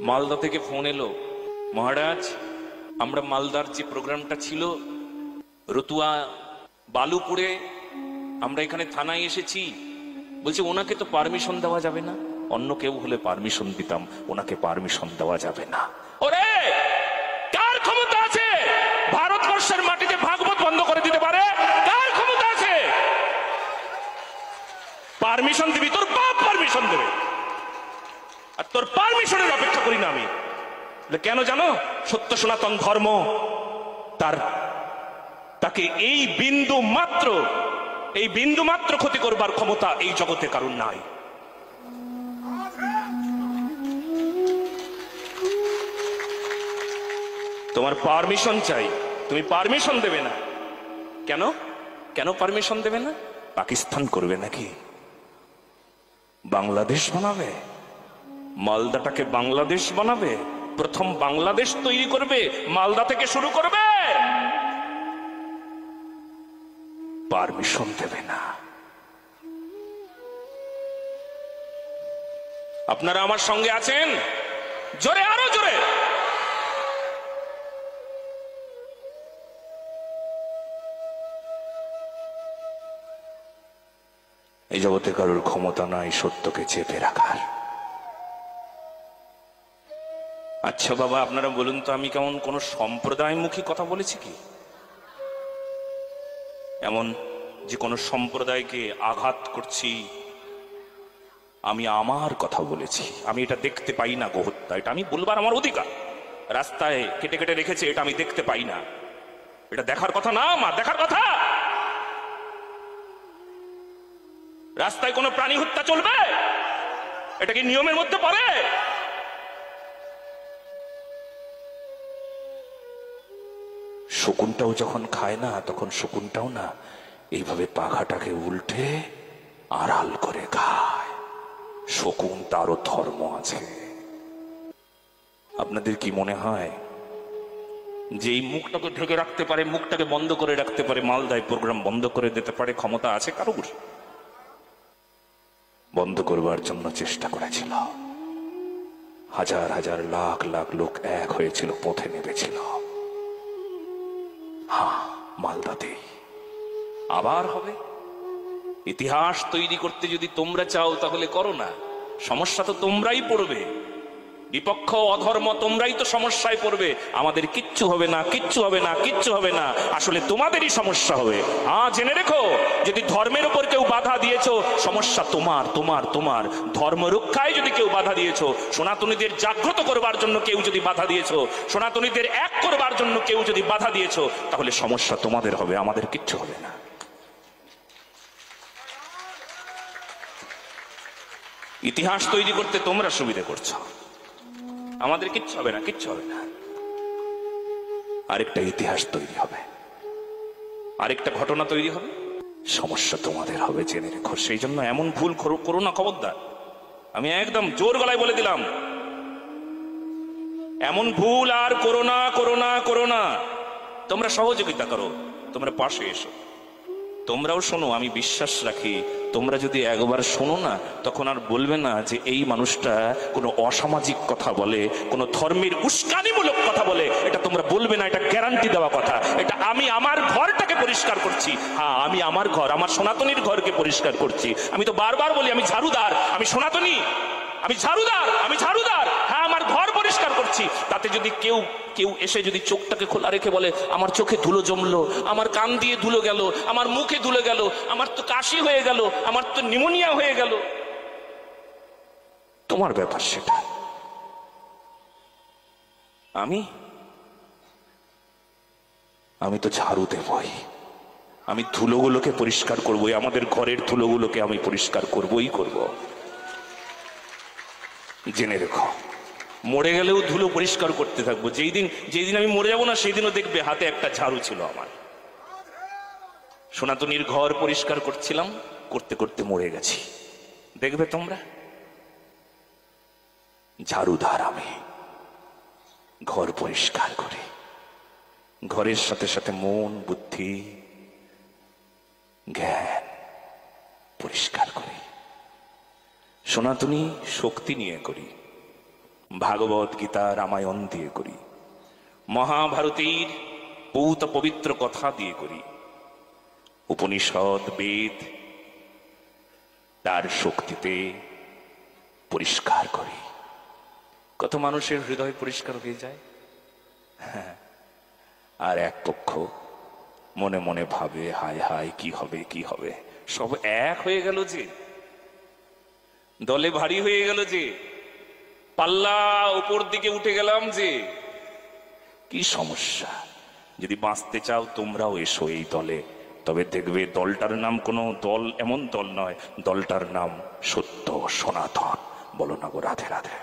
মালদা থেকে ফোন এলো, মহারাজ আমরা মালদার যে প্রোগ্রামটা ছিল রতুয়া বালুপুরে, আমরা এখানে থানায় এসেছি। বলছে ওনাকে তো পারমিশন দেওয়া যাবে না, অন্য কেউ হলে পারমিশন দিতাম, ওনাকে পারমিশন দেওয়া যাবে না। ওরে কার ক্ষমতা আছে ভারতবর্ষের মাটিতে ভাগবত বন্ধ করে দিতে পারে? কার ক্ষমতা আছে? পারমিশন দিবি তোর বাপ পারমিশন দেবে, আর তোর পারমিশনের অপেক্ষা করি না আমি। কেন জানো? সত্য সনাতন ধর্ম তাকে এই বিন্দু মাত্র ক্ষতি করবার ক্ষমতা এই জগতে কারণ নাই। তোমার পারমিশন চাই, তুমি পারমিশন দেবে না কেন? কেন পারমিশন দেবে না? পাকিস্তান করবে নাকি? বাংলাদেশ বানাবে? মালদাটাকে বাংলাদেশ বানাবে? প্রথম বাংলাদেশ তৈরি করবে, মালদা থেকে শুরু করবে। পারমিশন দেবে না। আপনারা আমার সঙ্গে আছেন? জোরে, আরো জোরে। এই জগতে কারোর ক্ষমতা নাই সত্যকে চেপে রাখার। আচ্ছা বাবা, আপনারা বলুন তো, আমি কেমন কোন সম্প্রদায়মুখী কথা বলেছি কি? এমন যে কোন সম্প্রদায়কে আঘাত করছি? আমি আমার কথা বলেছি। আমি এটা দেখতে পাই না গোহত্যা, এটা আমি বলবার আমার অধিকার। রাস্তায় কেটে কেটে রেখেছে, এটা আমি দেখতে পাই না। এটা দেখার কথা না আমার, দেখার কথা। রাস্তায় কোনো প্রাণী হত্যা চলবে? এটা কি নিয়মের মধ্যে পড়ে? শকুনটাও যখন খায় না, তখন শকুনটাও না এইভাবে পাখাটাকে উল্টে আড়াল করে খায়। শকুন, তারও ধর্ম আছে। আপনাদের কি মনে হয় যে এই মুখটাকে ঢেকে রাখতে পারে, মুখটাকে বন্ধ করে রাখতে পারে, মালদায় প্রোগ্রাম বন্ধ করে দিতে পারে ক্ষমতা আছে কারোর? বন্ধ করবার জন্য চেষ্টা করেছিল, হাজার হাজার লাখ লাখ লোক এক হয়েছিল, পথে নেমেছিল। হ্যাঁ, মালদাতেই আবার হবে। ইতিহাস তৈরি করতে যদি তোমরা চাও তাহলে করো না, সমস্যা তো তোমরাই পড়বে। বিপক্ষ অধর্ম তোমরাই তো সমস্যায় পড়বে। আমাদের কিচ্ছু হবে না, কিচ্ছু হবে না, কিচ্ছু হবে না, আসলে তোমাদেরই সমস্যা হবে। জেনে রেখো, যদি ধর্মের উপর কেউ বাধা দিয়েছো, সমস্যা তোমার তোমার তোমার। ধর্ম রক্ষায় যদি কেউ বাধা দিয়েছো, সনাতনীদের জাগ্রত করবার জন্য কেউ যদি বাধা দিয়েছো, সনাতনীদের এক করবার জন্য কেউ যদি বাধা দিয়েছো, তাহলে সমস্যা তোমাদের হবে, আমাদের কিচ্ছু হবে না। ইতিহাস তৈরি করতে তোমরা সুবিধা করছো, আমাদের কিচ্ছু হবে না, কিচ্ছু হবে না। আরেকটা ইতিহাস তৈরি হবে, আরেকটা ঘটনা তৈরি হবে, সমস্যা তোমাদের হবে, জেনে রেখো। সেই জন্য এমন ভুল করো না, খবরদার। আমি একদম জোর গলায় বলে দিলাম, এমন ভুল আর করো না, করো না, করো না। তোমরা সহযোগিতা করো, তোমরা পাশে এসো, তোমরাও শোনো। আমি বিশ্বাস রাখি তোমরা যদি একবার শোনো না, তখন আর বলবে না যে এই মানুষটা কোনো অসামাজিক কথা বলে, কোনো ধর্মের উস্কানিমূলক কথা বলে। এটা তোমরা বলবে না, এটা গ্যারান্টি দেওয়া কথা। এটা আমি আমার ঘরটাকে পরিষ্কার করছি। হ্যাঁ, আমি আমার ঘর, আমার সনাতনীর ঘরকে পরিষ্কার করছি। আমি তো বারবার বলি আমি ঝাড়ুদার, আমি সনাতনী, আমি ঝাড়ুদার, আমি ঝাড়ুদার। হ্যাঁ, আমার ঘর পরিষ্কার করছি। তাতে যদি কেউ এসে যদি চোখটাকে খোলা রেখে বলে আমার চোখে ধুলো জমলো, আমার কান দিয়ে ধুলো গেল, আমার মুখে ধুলো গেল, আমার তো কাশি হয়ে গেল, আমার তো নিউমোনিয়া হয়ে গেল, তোমার ব্যাপার সেটা। আমি তো ঝাড়ু দেবই, আমি ধুলোগুলোকে পরিষ্কার করবই, আমাদের ঘরের ধুলোগুলোকে আমি পরিষ্কার করবই করব। জেনে রেখো, মরে গেলেও ধুলো পরিষ্কার করতে থাকবো। যেই দিন আমি মরে যাবো না, সেই দিনও দেখবে হাতে একটা ঝাড়ু ছিল আমার। সনাতনীর ঘর পরিষ্কার করছিলাম, করতে করতে মরে গেছি, দেখবে তোমরা। ঝাড়ুদার আমি, ঘর পরিষ্কার করে, ঘরের সাথে সাথে মন, বুদ্ধি, জ্ঞান পরিষ্কার করি। সনাতনী শক্তি নিয়ে করি, ভাগবত গীতা রামায়ণ দিয়ে করি, মহাভারতের পৌত পবিত্র কথা দিয়ে করি, উপনিষদ বেদ তার শক্তিতে পরিষ্কার করি। কত মানুষের হৃদয় পরিষ্কার হয়ে যায়। হ্যাঁ, আর এক পক্ষ মনে মনে ভাবে হায় হায় কি হবে কি হবে। সব এক হয়ে গেল যে, দলে ভারী হয়ে গেল যে, পাল্লা উপর দিকে উঠে গেলাম যে, কি সমস্যা। যদি বাঁচতে চাও তোমরাও এসো এই দলে, তবে দেখবে দলটার নাম কোনো দল এমন দল নয়, দলটার নাম সত্য সনাতন। বলো না গো রাধে রাধে।